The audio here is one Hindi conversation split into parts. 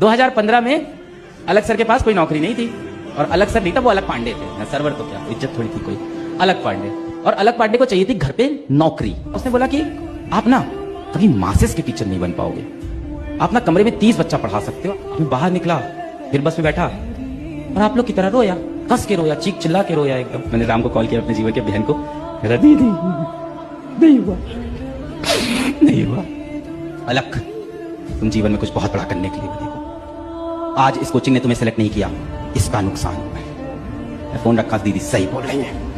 2015 में अलग सर के पास कोई नौकरी नहीं थी, और अलग सर नहीं था, वो अलग पांडे थे, सर्वर तो क्या इज्जत थोड़ी थी कोई, अलग पांडे। और अलग पांडे को चाहिए थी घर पे नौकरी। उसने बोला कि आप ना कभी मासेस के टीचर नहीं बन पाओगे, आप ना कमरे में 30 बच्चा पढ़ा सकते हो। मैं बाहर निकला, फिर बस में बैठा और आप लोग की तरह रोया, कस के रोया, चीख चिल्ला के रोया एकदम। मैंने राम को कॉल किया, अपने जीवन के बहन को, मेरा दीदी नहीं हुआ, नहीं हुआ। अलग तुम जीवन में कुछ बहुत बड़ा करने के लिए बने हो। आज इस कोचिंग ने तुम्हें सेलेक्ट नहीं किया, इसका नुकसान हुआ है। मैं फोन रखा, दीदी सही बोल रही है।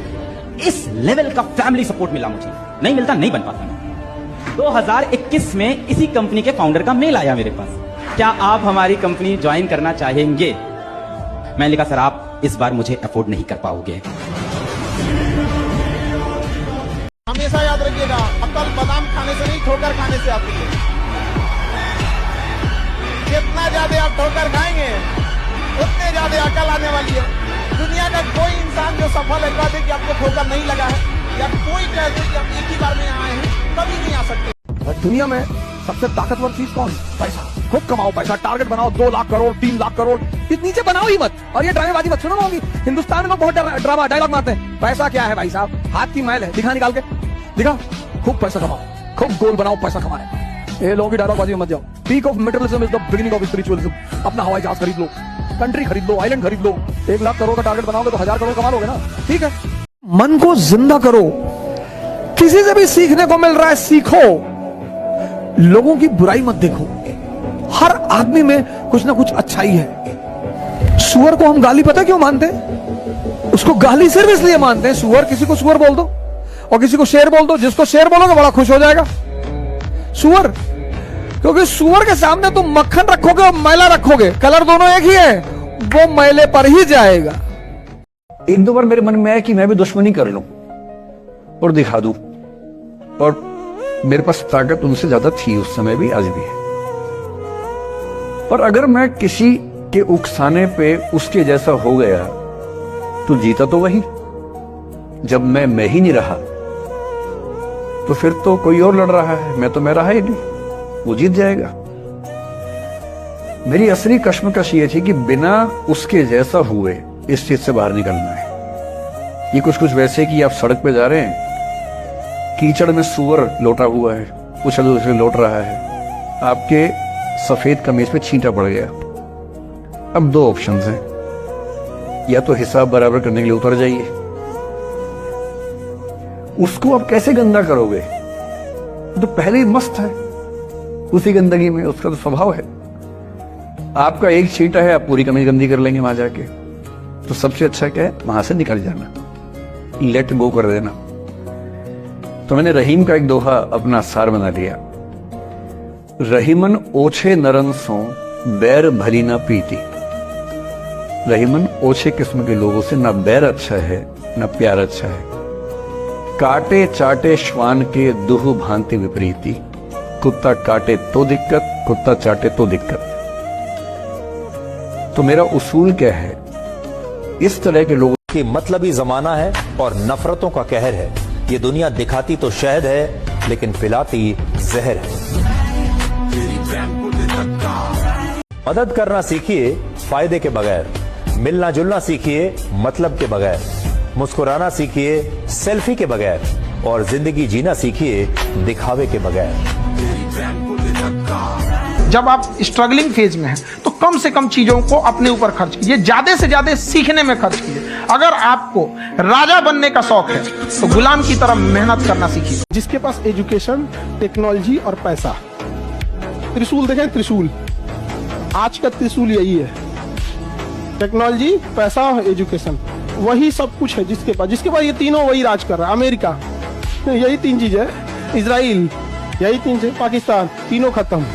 इस लेवल का फैमिली सपोर्ट मिला मुझे, नहीं मिलता नहीं बन पाता मैं। 2021 में इसी कंपनी के फाउंडर का मेल आया मेरे पास, क्या आप हमारी कंपनी ज्वाइन करना चाहेंगे? मैंने लिखा सर आप इस बार मुझे अफोर्ड नहीं कर पाओगे। हमेशा याद रखिएगा, अकल बादाम खाने से नहीं, ठोकर खाने से आती है। जितना ज्यादा आप ठोकर खाएंगे उतने ज्यादा अकल आने वाली है। दुनिया का कोई इंसान जो सफल है कह दे कि आपको ठोकर नहीं लगा है, या कोई कह दे कि आप एक ही बार में आए हैं, कभी नहीं आ सकते। दुनिया में सबसे ताकतवर चीज कौन? पैसा। खूब कमाओ पैसा, टारगेट बनाओ 2 लाख करोड़ 3 लाख करोड़, इस नीचे बनाओ ही मत। और ये ड्रामेबाजी मत सुनो होगी, हिंदुस्तान में लोग बहुत ड्रामा डायलॉग मारते हैं। पैसा क्या है भाई साहब? हाथ की मैल है, दिखा निकाल के दिखा। खूब पैसा कमाओ, खूब गोल बनाओ, पैसा कमाए। ये लोगों की डायलॉग बाजी में मत जाओ। Peak of materialism is the beginning of spiritualism. अपना हवाई जहाज खरीद लो, कंट्री खरीद लो, आइलैंड खरीद लो। 1 लाख करोड़ का टारगेट बनाओगे तो 1000 करोड़ कमा लोगे ना, ठीक है। मन को जिंदा करो, किसी से भी सीखने को मिल रहा है सीखो, लोगों की बुराई मत देखो। हर आदमी में कुछ ना कुछ अच्छाई है। सुअर को हम गाली पता क्यों मानते हैं? उसको गाली सिर्फ इसलिए मानते हैं, सुअर, किसी को सुअर बोल दो और किसी को शेर बोल दो, जिसको शेर बोलोगे बड़ा खुश हो जाएगा सुअर, क्योंकि सुअर के सामने तुम मक्खन रखोगे और मैला रखोगे, कलर दोनों एक ही है, वो मैले पर ही जाएगा। 1-2 बार मेरे मन में आया कि मैं भी दुश्मनी कर लूं और दिखा दूं, और मेरे पास ताकत उनसे ज्यादा थी उस समय भी, आज भी है। और अगर मैं किसी के उकसाने पे उसके जैसा हो गया तो जीता तो वही। जब मैं ही नहीं रहा तो फिर तो कोई और लड़ रहा है, मैं तो मैं रहा ही नहीं, वो जीत जाएगा। मेरी असली कश्मकश ये थी कि बिना उसके जैसा हुए इस चीज से बाहर निकलना है। ये कुछ वैसे कि आप सड़क पे जा रहे हैं, कीचड़ में सुअर लोटा हुआ है, उछल उछल लौट रहा है, आपके सफेद कमीज पे छींटा पड़ गया। अब 2 ऑप्शंस हैं, या तो हिसाब बराबर करने के लिए उतर जाइए, उसको आप कैसे गंदा करोगे? तो पहले ही मस्त है उसी गंदगी में, उसका तो स्वभाव है। आपका एक छींटा है, आप पूरी कमीज गंदी कर लेंगे वहां जाके। तो सबसे अच्छा क्या है, वहां से निकल जाना, लेट गो कर देना। तो मैंने रहीम का एक दोहा अपना सार बना लिया, रहीमन ओछे नरन सो बैर भली ना पीती। रहीमन ओछे किस्म के लोगों से ना बैर अच्छा है ना प्यार अच्छा है। काटे चाटे श्वान के दुह भांति विपरीती। कुत्ता काटे तो दिक्कत, कुत्ता चाटे तो दिक्कत। तो मेरा उसूल क्या है, इस तरह के लोगों की मतलबी जमाना है और नफरतों का कहर है। ये दुनिया दिखाती तो शहद है लेकिन पिलाती जहर है। मदद करना सीखिए फायदे के बगैर, मिलना जुलना सीखिए मतलब के बगैर, मुस्कुराना सीखिए सेल्फी के बगैर, और जिंदगी जीना सीखिए दिखावे के बगैर। जब आप स्ट्रगलिंग फेज में हैं तो कम से कम चीजों को अपने ऊपर खर्च कीजिए, ज्यादा से ज्यादा सीखने में खर्च कीजिए। अगर आपको राजा बनने का शौक है तो गुलाम की तरह मेहनत करना सीखिए। जिसके पास एजुकेशन, टेक्नोलॉजी और पैसा, त्रिशूल देखें, त्रिशूल, आज का त्रिशूल यही है, टेक्नोलॉजी, पैसा और एजुकेशन, वही सब कुछ है जिसके पास ये तीनों वही राज कर रहा है। अमेरिका, यही 3 चीज है, इजराइल, यही 3 चीज, पाकिस्तान, तीनों खत्म।